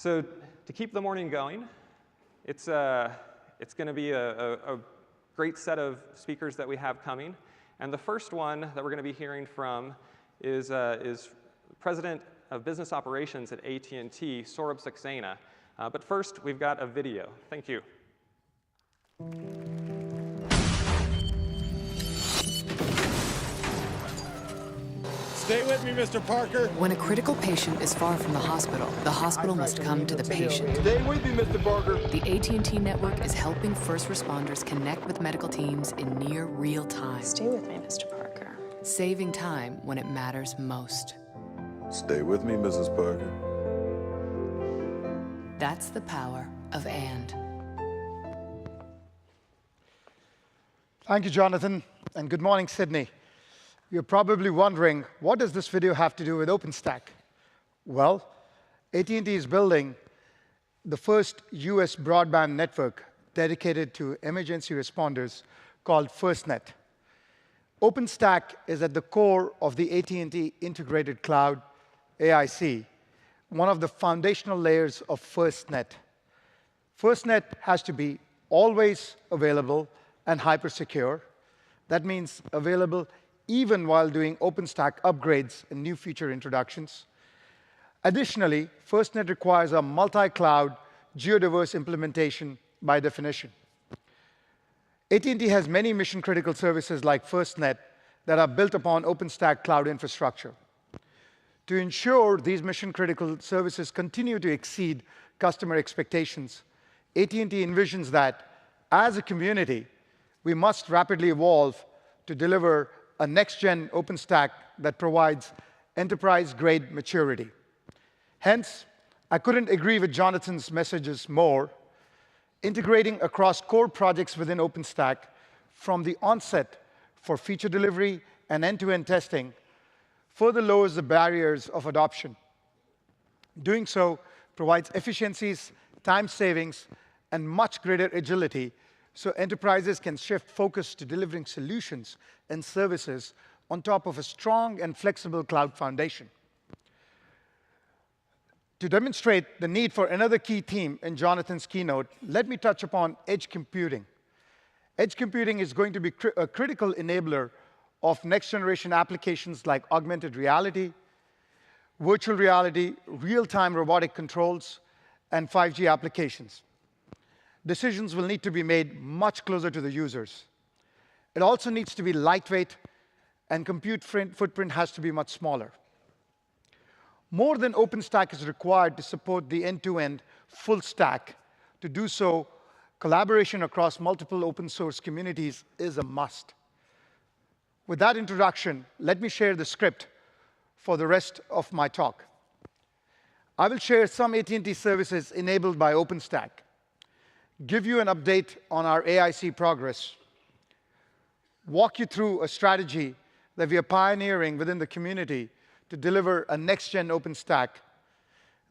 So to keep the morning going, it's going to be a great set of speakers that we have coming. And the first one that we're going to be hearing from is President of Business Operations at AT&T, Saurabh Saxena. But first, we've got a video. Thank you. Stay with me, Mr. Parker. When a critical patient is far from the hospital must come to the patient. Stay with me, Mr. Parker. The AT&T network is helping first responders connect with medical teams in near real time. Stay with me, Mr. Parker. Saving time when it matters most. Stay with me, Mrs. Parker. That's the power of AND. Thank you, Jonathan, and good morning, Sydney. You're probably wondering, what does this video have to do with OpenStack? Well, AT&T is building the first US broadband network dedicated to emergency responders called FirstNet. OpenStack is at the core of the AT&T Integrated Cloud, AIC, one of the foundational layers of FirstNet. FirstNet has to be always available and hyper-secure. That means available even while doing OpenStack upgrades and new feature introductions. Additionally, FirstNet requires a multi-cloud, geodiverse implementation by definition. AT&T has many mission-critical services like FirstNet that are built upon OpenStack cloud infrastructure. To ensure these mission-critical services continue to exceed customer expectations, AT&T envisions that, as a community, we must rapidly evolve to deliver a next-gen OpenStack that provides enterprise-grade maturity. Hence, I couldn't agree with Jonathan's messages more. Integrating across core projects within OpenStack from the onset for feature delivery and end-to-end testing further lowers the barriers of adoption. Doing so provides efficiencies, time savings, and much greater agility so enterprises can shift focus to delivering solutions and services on top of a strong and flexible cloud foundation. To demonstrate the need for another key theme in Jonathan's keynote, let me touch upon edge computing. Edge computing is going to be a critical enabler of next-generation applications like augmented reality, virtual reality, real-time robotic controls, and 5G applications. Decisions will need to be made much closer to the users. It also needs to be lightweight, and compute footprint has to be much smaller. More than OpenStack is required to support the end-to-end full stack. To do so, collaboration across multiple open-source communities is a must. With that introduction, let me share the script for the rest of my talk. I will share some AT&T services enabled by OpenStack, give you an update on our AIC progress, walk you through a strategy that we are pioneering within the community to deliver a next-gen OpenStack.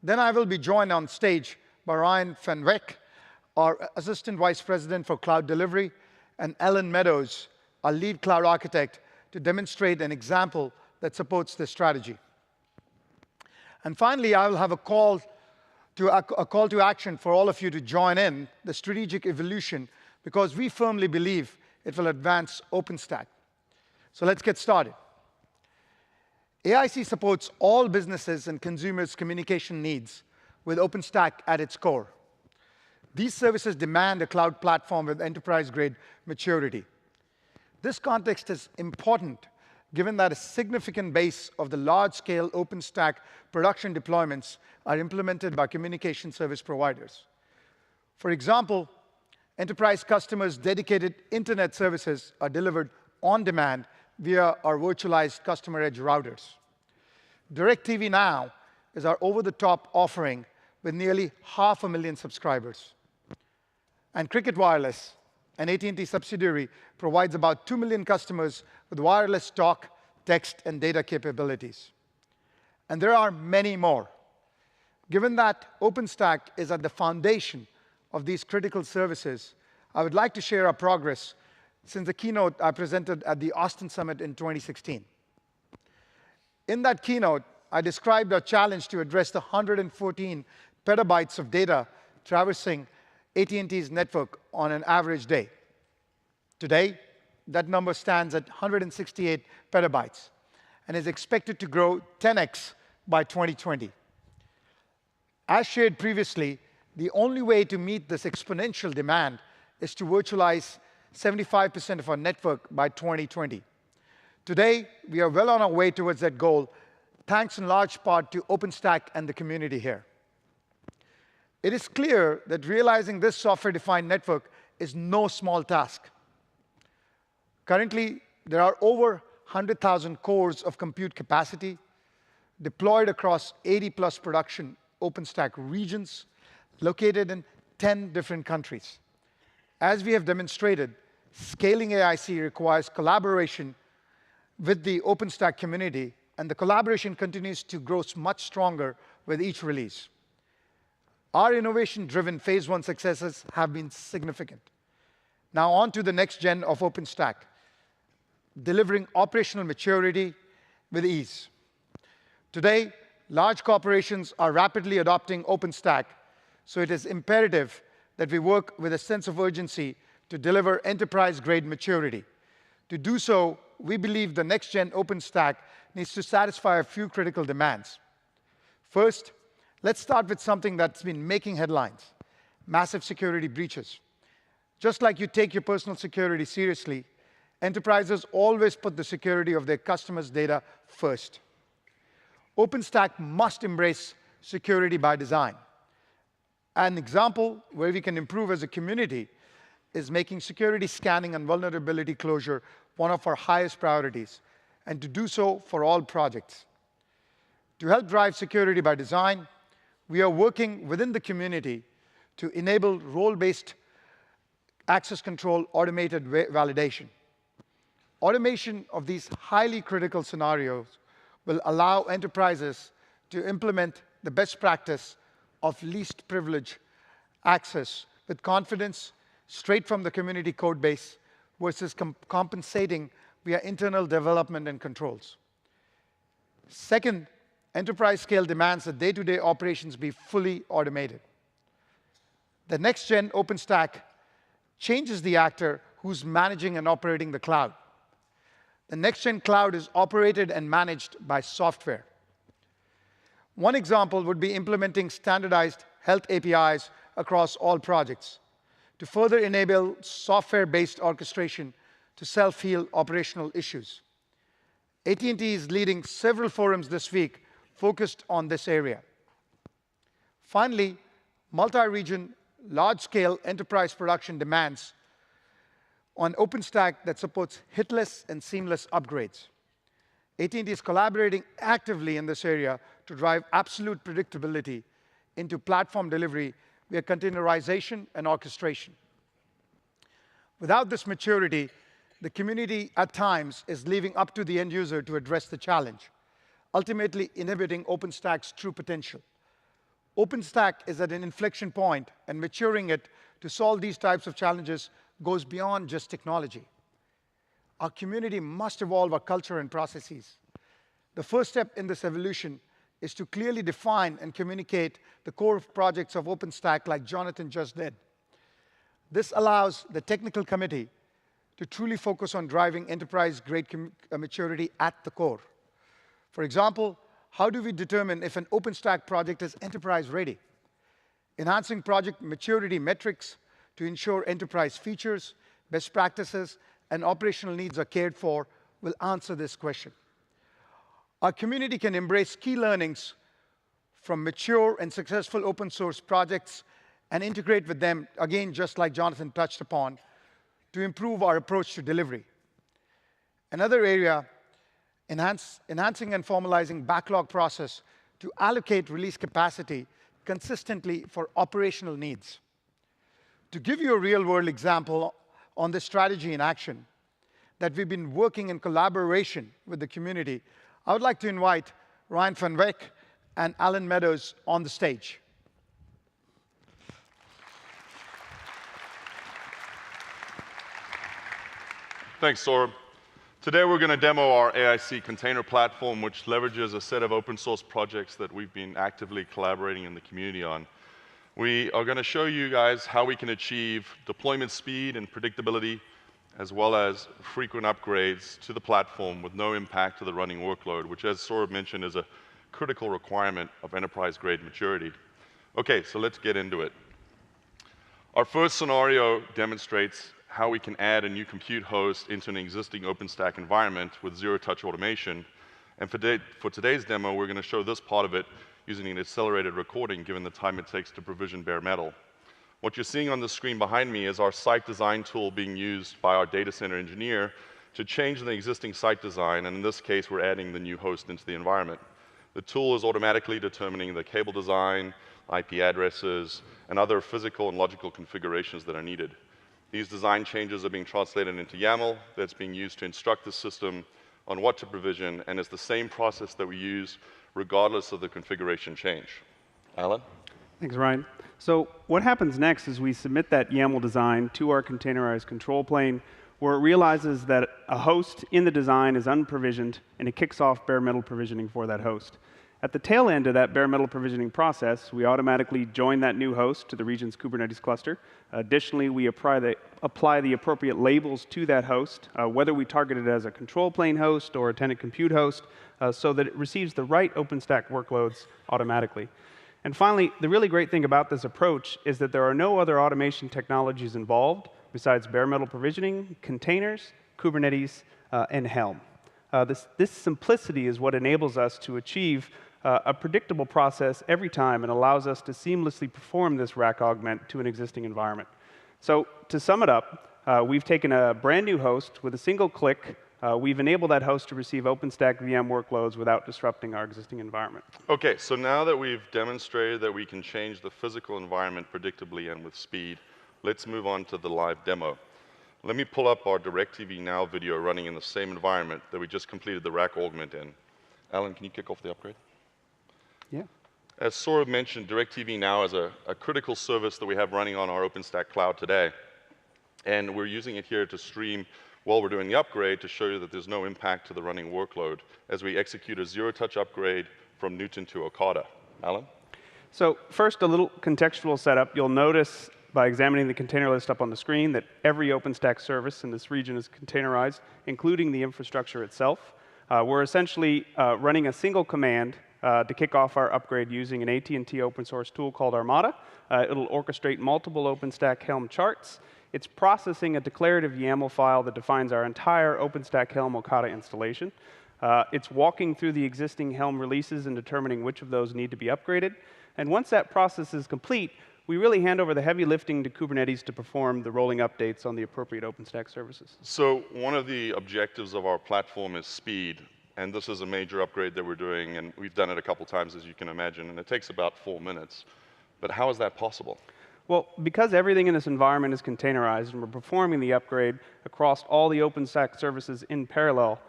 Then I will be joined on stage by Ryan Van Wyk, our Assistant Vice President for Cloud Delivery, and Ellen Meadows, our lead cloud architect, to demonstrate an example that supports this strategy. And finally, I will have a call to action for all of you to join in the strategic evolution, because we firmly believe it will advance OpenStack. So let's get started. AIC supports all businesses and consumers' communication needs with OpenStack at its core. These services demand a cloud platform with enterprise-grade maturity. This context is important, given that a significant base of the large-scale OpenStack production deployments are implemented by communication service providers. For example, enterprise customers' dedicated internet services are delivered on demand via our virtualized customer edge routers. DirecTV Now is our over-the-top offering with nearly 500,000 subscribers. And Cricket Wireless, an AT&T subsidiary, provides about 2 million customers with wireless talk, text, and data capabilities. And there are many more. Given that OpenStack is at the foundation of these critical services, I would like to share our progress since the keynote I presented at the Austin Summit in 2016. In that keynote, I described our challenge to address the 114 petabytes of data traversing AT&T's network on an average day. Today, that number stands at 168 petabytes and is expected to grow 10x by 2020. As shared previously, the only way to meet this exponential demand is to virtualize 75% of our network by 2020. Today, we are well on our way towards that goal, thanks in large part to OpenStack and the community here. It is clear that realizing this software-defined network is no small task. Currently, there are over 100,000 cores of compute capacity deployed across 80+ production OpenStack regions located in 10 different countries. As we have demonstrated, scaling AIC requires collaboration with the OpenStack community, and the collaboration continues to grow much stronger with each release. Our innovation-driven phase one successes have been significant. Now on to the next gen of OpenStack, delivering operational maturity with ease. Today, large corporations are rapidly adopting OpenStack, so it is imperative that we work with a sense of urgency to deliver enterprise-grade maturity. To do so, we believe the next-gen OpenStack needs to satisfy a few critical demands. First, let's start with something that's been making headlines: massive security breaches. Just like you take your personal security seriously, enterprises always put the security of their customers' data first. OpenStack must embrace security by design. An example where we can improve as a community is making security scanning and vulnerability closure one of our highest priorities, and to do so for all projects. To help drive security by design, we are working within the community to enable role-based access control automated validation. Automation of these highly critical scenarios will allow enterprises to implement the best practice of least privilege access with confidence straight from the community code base versus compensating via internal development and controls. Second, enterprise scale demands that day-to-day operations be fully automated. The next-gen OpenStack changes the actor who's managing and operating the cloud. The next-gen cloud is operated and managed by software. One example would be implementing standardized health APIs across all projects to further enable software-based orchestration to self-heal operational issues. AT&T is leading several forums this week focused on this area. Finally, multi-region, large-scale enterprise production demands on OpenStack that supports hitless and seamless upgrades. AT&T is collaborating actively in this area to drive absolute predictability into platform delivery via containerization and orchestration. Without this maturity, the community at times is leaving up to the end user to address the challenge, ultimately inhibiting OpenStack's true potential. OpenStack is at an inflection point, and maturing it to solve these types of challenges goes beyond just technology. Our community must evolve our culture and processes. The first step in this evolution is to clearly define and communicate the core projects of OpenStack like Jonathan just did. This allows the technical committee to truly focus on driving enterprise-grade maturity at the core. For example, how do we determine if an OpenStack project is enterprise-ready? Enhancing project maturity metrics to ensure enterprise features, best practices, and operational needs are cared for will answer this question. Our community can embrace key learnings from mature and successful open source projects and integrate with them, again, just like Jonathan touched upon, to improve our approach to delivery. Another area, enhancing and formalizing backlog process to allocate release capacity consistently for operational needs. To give you a real-world example on this strategy in action that we've been working in collaboration with the community, I would like to invite Ryan van Wyk and Alan Meadows on the stage. Thanks, Saurabh. Today we're going to demo our AIC container platform, which leverages a set of open source projects that we've been actively collaborating in the community on. We are going to show you guys how we can achieve deployment speed and predictability, as well as frequent upgrades to the platform with no impact to the running workload, which, as Saurabh mentioned, is a critical requirement of enterprise-grade maturity. Okay, so let's get into it. Our first scenario demonstrates how we can add a new compute host into an existing OpenStack environment with zero-touch automation. And for today's demo, we're going to show this part of it using an accelerated recording, given the time it takes to provision bare metal. What you're seeing on the screen behind me is our site design tool being used by our data center engineer to change the existing site design, and in this case, we're adding the new host into the environment. The tool is automatically determining the cable design, IP addresses, and other physical and logical configurations that are needed. These design changes are being translated into YAML that's being used to instruct the system on what to provision, and it's the same process that we use regardless of the configuration change. Alan? Thanks, Ryan. So what happens next is we submit that YAML design to our containerized control plane, where it realizes that a host in the design is unprovisioned, and it kicks off bare metal provisioning for that host. At the tail end of that bare metal provisioning process, we automatically join that new host to the region's Kubernetes cluster. Additionally, we apply the appropriate labels to that host, whether we target it as a control plane host or a tenant compute host, so that it receives the right OpenStack workloads automatically. And finally, the really great thing about this approach is that there are no other automation technologies involved besides bare metal provisioning, containers, Kubernetes, and Helm. This simplicity is what enables us to achieve a predictable process every time and allows us to seamlessly perform this rack augment to an existing environment. So to sum it up, we've taken a brand new host with a single click. We've enabled that host to receive OpenStack VM workloads without disrupting our existing environment. Okay, so now that we've demonstrated that we can change the physical environment predictably and with speed, let's move on to the live demo. Let me pull up our DirecTV Now video running in the same environment that we just completed the rack augment in. Alan, can you kick off the upgrade? Yeah. As Saurabh mentioned, DirecTV Now is a critical service that we have running on our OpenStack cloud today. And we're using it here to stream while we're doing the upgrade to show you that there's no impact to the running workload as we execute a zero-touch upgrade from Newton to Okada. Alan? So first, a little contextual setup. You'll notice by examining the container list up on the screen that every OpenStack service in this region is containerized, including the infrastructure itself. We're essentially running a single command to kick off our upgrade using an AT&T open source tool called Armada. It'll orchestrate multiple OpenStack Helm charts. It's processing a declarative YAML file that defines our entire OpenStack Helm Okada installation. It's walking through the existing Helm releases and determining which of those need to be upgraded. And once that process is complete, we really hand over the heavy lifting to Kubernetes to perform the rolling updates on the appropriate OpenStack services. So one of the objectives of our platform is speed. And this is a major upgrade that we're doing, and we've done it a couple times, as you can imagine, and it takes about 4 minutes. But how is that possible? Well, because everything in this environment is containerized and we're performing the upgrade across all the OpenStack services in parallel,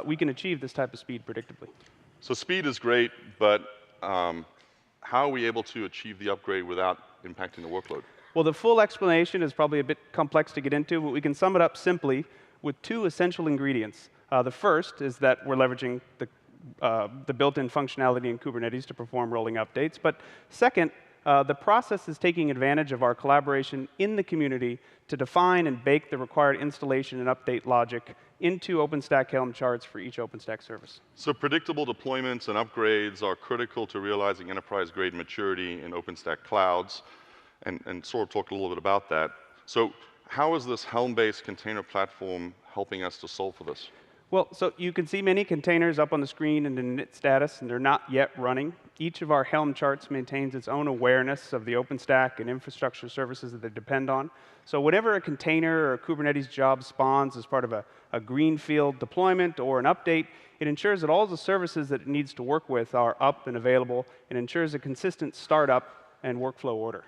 we can achieve this type of speed predictably. So speed is great, but how are we able to achieve the upgrade without impacting the workload? Well, the full explanation is probably a bit complex to get into, but we can sum it up simply with 2 essential ingredients. The first is that we're leveraging the built-in functionality in Kubernetes to perform rolling updates. But second, the process is taking advantage of our collaboration in the community to define and bake the required installation and update logic into OpenStack Helm charts for each OpenStack service. So predictable deployments and upgrades are critical to realizing enterprise-grade maturity in OpenStack clouds. And Saurabh talked a little bit about that. So how is this Helm-based container platform helping us to solve for this? Well, so you can see many containers up on the screen in init status, and they're not yet running. Each of our Helm charts maintains its own awareness of the OpenStack and infrastructure services that they depend on. So whenever a container or a Kubernetes job spawns as part of a greenfield deployment or an update, it ensures that all the services that it needs to work with are up and available, and ensures a consistent startup and workflow order.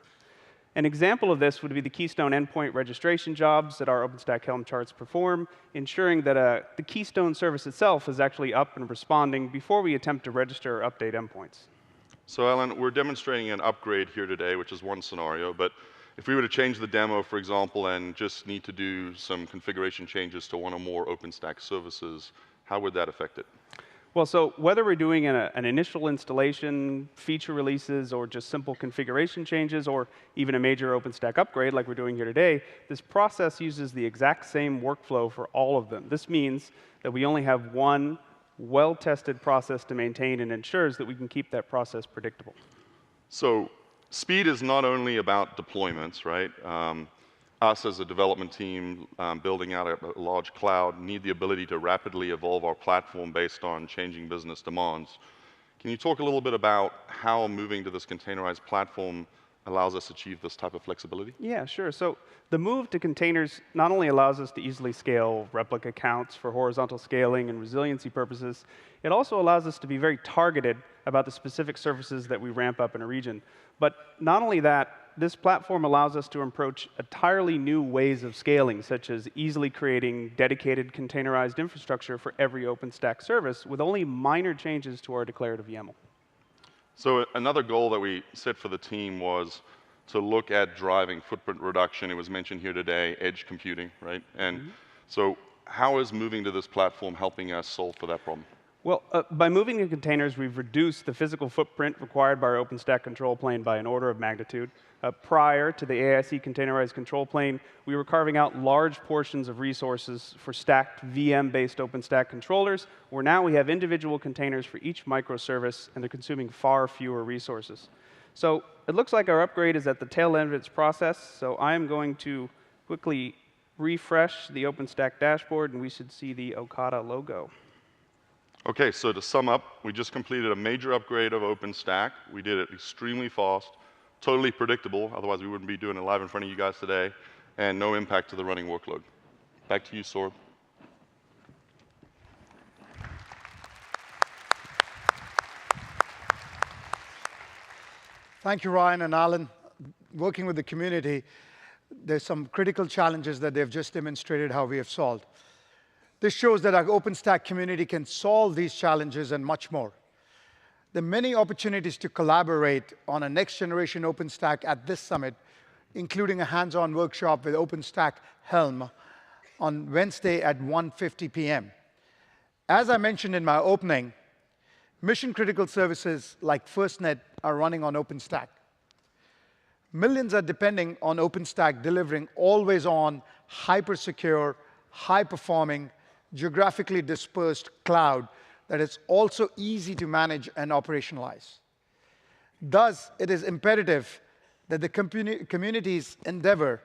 An example of this would be the Keystone endpoint registration jobs that our OpenStack Helm charts perform, ensuring that the Keystone service itself is actually up and responding before we attempt to register or update endpoints. So Alan, we're demonstrating an upgrade here today, which is one scenario, but if we were to change the demo, for example, and just need to do some configuration changes to one or more OpenStack services, how would that affect it? Well, so whether we're doing an initial installation, feature releases, or just simple configuration changes, or even a major OpenStack upgrade like we're doing here today, this process uses the exact same workflow for all of them. This means that we only have one well-tested process to maintain and ensures that we can keep that process predictable. So speed is not only about deployments, right? Us as a development team building out a large cloud need the ability to rapidly evolve our platform based on changing business demands. Can you talk a little bit about how moving to this containerized platform allows us to achieve this type of flexibility? Yeah, sure. So the move to containers not only allows us to easily scale replica counts for horizontal scaling and resiliency purposes, it also allows us to be very targeted about the specific services that we ramp up in a region. But not only that, this platform allows us to approach entirely new ways of scaling, such as easily creating dedicated containerized infrastructure for every OpenStack service with only minor changes to our declarative YAML. So another goal that we set for the team was to look at driving footprint reduction. It was mentioned here today, edge computing, right? And so how is moving to this platform helping us solve for that problem? Well, by moving to containers, we've reduced the physical footprint required by our OpenStack control plane by an order of magnitude. Prior to the AIC containerized control plane, we were carving out large portions of resources for stacked VM-based OpenStack controllers, where now we have individual containers for each microservice, and they're consuming far fewer resources. So it looks like our upgrade is at the tail end of its process, so I am going to quickly refresh the OpenStack dashboard, and we should see the Okada logo. Okay, so to sum up, we just completed a major upgrade of OpenStack. We did it extremely fast, totally predictable, otherwise we wouldn't be doing it live in front of you guys today, and no impact to the running workload. Back to you, Saurabh. Thank you, Ryan and Alan. Working with the community, there's some critical challenges that they've just demonstrated how we have solved. This shows that our OpenStack community can solve these challenges and much more. There are many opportunities to collaborate on a next-generation OpenStack at this summit, including a hands-on workshop with OpenStack Helm on Wednesday at 1:50 p.m. As I mentioned in my opening, mission-critical services like FirstNet are running on OpenStack. Millions are depending on OpenStack delivering always-on, hyper-secure, high-performing, geographically dispersed cloud that is also easy to manage and operationalize. Thus, it is imperative that the community's endeavor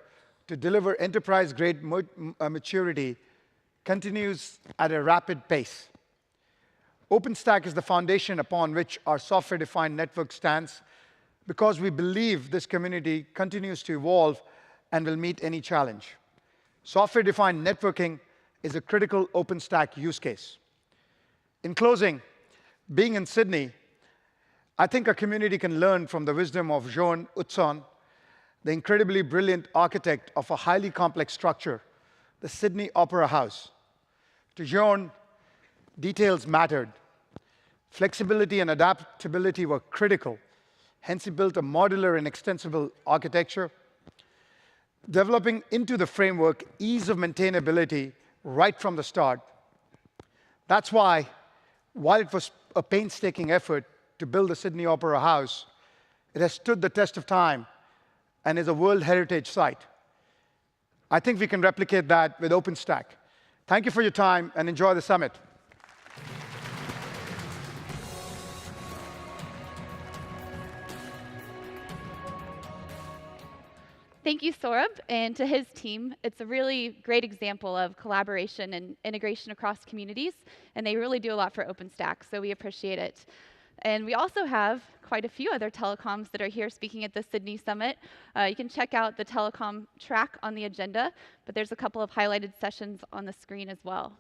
to deliver enterprise-grade maturity continues at a rapid pace. OpenStack is the foundation upon which our software-defined network stands because we believe this community continues to evolve and will meet any challenge. Software-defined networking is a critical OpenStack use case. In closing, being in Sydney, I think our community can learn from the wisdom of Joan Utzon, the incredibly brilliant architect of a highly complex structure, the Sydney Opera House. To Joan, details mattered. Flexibility and adaptability were critical. Hence, he built a modular and extensible architecture, developing into the framework ease of maintainability right from the start. That's why, while it was a painstaking effort to build the Sydney Opera House, it has stood the test of time and is a World Heritage Site. I think we can replicate that with OpenStack. Thank you for your time, and enjoy the summit. Thank you, Saurabh, and to his team. It's a really great example of collaboration and integration across communities, and they really do a lot for OpenStack, so we appreciate it. And we also have quite a few other telecoms that are here speaking at the Sydney Summit. You can check out the telecom track on the agenda, but there's a couple of highlighted sessions on the screen as well.